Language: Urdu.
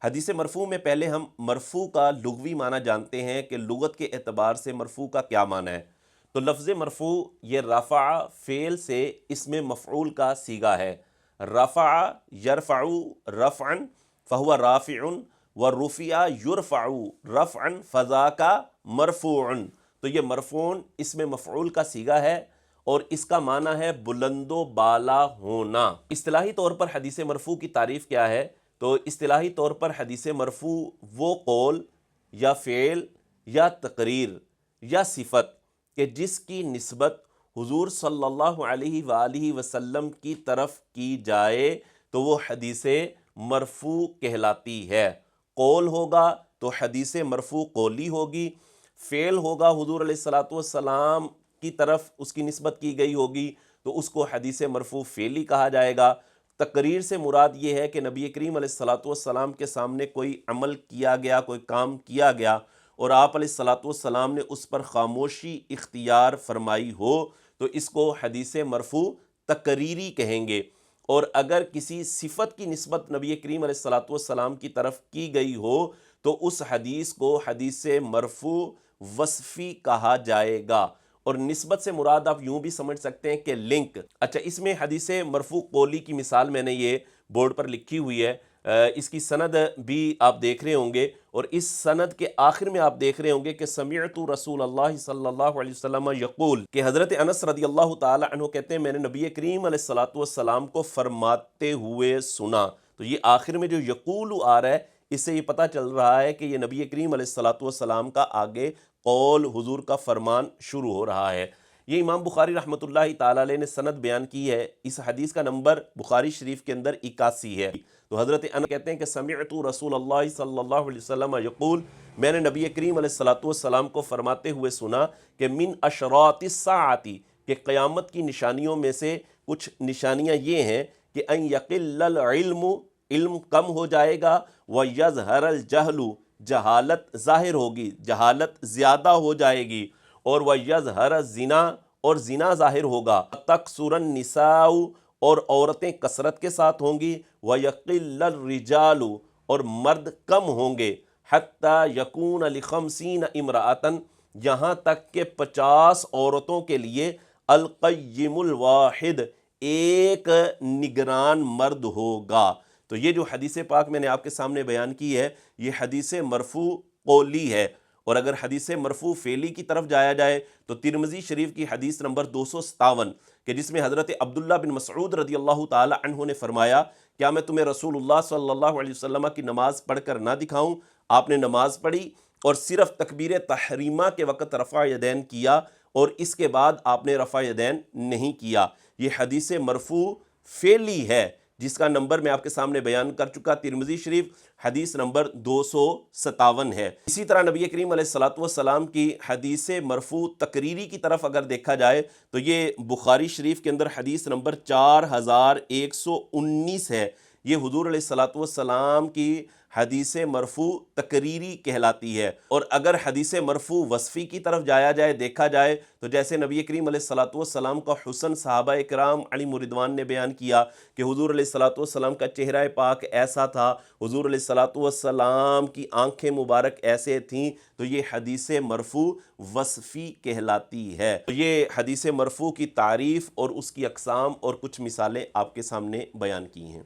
حدیث مرفوع میں پہلے ہم مرفوع کا لغوی معنی جانتے ہیں کہ لغت کے اعتبار سے مرفوع کا کیا معنی ہے۔ تو لفظ مرفوع یہ رفع فعل سے اسم مفعول کا صیغہ ہے۔ رفع یرفع رفعا فہو رافع ورفع یرفع رفعا فذاک مرفوع۔ تو یہ مرفوع اسم مفعول کا صیغہ ہے اور اس کا معنی ہے بلند و بالا ہونا۔ اصطلاحی طور پر حدیث مرفوع کی تعریف کیا ہے؟ تو اصطلاحی طور پر حدیث مرفوع وہ قول یا فعل یا تقریر یا صفت کہ جس کی نسبت حضور صلی اللہ علیہ وآلہ وسلم کی طرف کی جائے تو وہ حدیث مرفوع کہلاتی ہے۔ قول ہوگا تو حدیث مرفوع قولی ہوگی، فعل ہوگا حضور علیہ الصلوۃ والسلام کی طرف اس کی نسبت کی گئی ہوگی تو اس کو حدیث مرفوع فعلی کہا جائے گا۔ تقریر سے مراد یہ ہے کہ نبی کریم علیہ الصلوۃ والسلام کے سامنے کوئی عمل کیا گیا، کوئی کام کیا گیا اور آپ علیہ الصلوۃ والسلام نے اس پر خاموشی اختیار فرمائی ہو تو اس کو حدیث مرفوع تقریری کہیں گے۔ اور اگر کسی صفت کی نسبت نبی کریم علیہ الصلوۃ والسلام کی طرف کی گئی ہو تو اس حدیث کو حدیث مرفوع وصفی کہا جائے گا۔ اور نسبت سے مراد آپ یوں بھی سمجھ سکتے ہیں کہ لنک۔ اچھا، اس میں حدیث مرفوع قولی کی مثال میں نے یہ بورڈ پر لکھی ہوئی ہے، اس کی سند بھی آپ دیکھ رہے ہوں گے اور اس سند کے آخر میں آپ دیکھ رہے ہوں گے کہ سمعت رسول اللہ صلی اللہ علیہ وسلم یقول کہ حضرت انس رضی اللہ تعالی عنہ کہتے ہیں میں نے نبی کریم علیہ الصلوۃ والسلام کو فرماتے ہوئے سنا۔ تو یہ آخر میں جو یقول آ رہا ہے اس سے یہ پتہ چل رہا ہے کہ یہ نبی کریم علیہ الصلوۃ والسلام کا آگے قول حضور کا فرمان شروع ہو رہا ہے۔ یہ امام بخاری رحمۃ اللہ تعالی علیہ نے سند بیان کی ہے۔ اس حدیث کا نمبر بخاری شریف کے اندر 81 ہے۔ تو حضرت انس کہتے ہیں کہ سمعت رسول اللہ صلی اللہ علیہ وسلم یقول میں نے نبی کریم علیہ الصلوۃ والسلام کو فرماتے ہوئے سنا کہ من اشراط الساعۃ کہ قیامت کی نشانیوں میں سے کچھ نشانیاں یہ ہیں کہ ان یقل العلم علم کم ہو جائے گا، ویظہر الجہل جہالت ظاہر ہوگی، جہالت زیادہ ہو جائے گی، اور ویظہر الزنا اور زنا ظاہر ہوگا، تکثر النساء اور عورتیں کثرت کے ساتھ ہوں گی، ویقل الرجال اور مرد کم ہوں گے، حتی یکون لخمسین امرأۃ یہاں تک کہ 50 عورتوں کے لیے القیم الواحد ایک نگران مرد ہوگا۔ تو یہ جو حدیث پاک میں نے آپ کے سامنے بیان کی ہے یہ حدیث مرفوع قولی ہے۔ اور اگر حدیث مرفوع فعلی کی طرف جایا جائے تو ترمذی شریف کی حدیث نمبر 257 کہ جس میں حضرت عبداللہ بن مسعود رضی اللہ تعالی عنہ نے فرمایا کیا میں تمہیں رسول اللہ صلی اللہ علیہ وسلم کی نماز پڑھ کر نہ دکھاؤں؟ آپ نے نماز پڑھی اور صرف تکبیر تحریمہ کے وقت رفع یدین کیا اور اس کے بعد آپ نے رفع یدین نہیں کیا۔ یہ حدیث مرفوع فعلی ہے جس کا نمبر میں آپ کے سامنے بیان کر چکا، ترمذی شریف حدیث نمبر 257 ہے۔ اسی طرح نبی کریم علیہ الصلوۃ والسلام کی حدیث مرفوع تقریری کی طرف اگر دیکھا جائے تو یہ بخاری شریف کے اندر حدیث نمبر 4119 ہے۔ یہ حضور علیہ الصلوۃ والسلام کی حدیث مرفوع تقریری کہلاتی ہے۔ اور اگر حدیث مرفوع وصفی کی طرف جایا جائے، دیکھا جائے تو جیسے نبی کریم علیہ الصلوۃ والسلام کا حسن صحابہ اکرام علیہم رضوان نے بیان کیا کہ حضور علیہ الصلوۃ والسلام کا چہرہ پاک ایسا تھا، حضور علیہ الصلوۃ والسلام کی آنکھیں مبارک ایسے تھیں، تو یہ حدیث مرفوع وصفی کہلاتی ہے۔ تو یہ حدیث مرفوع کی تعریف اور اس کی اقسام اور کچھ مثالیں آپ کے سامنے بیان کی ہیں۔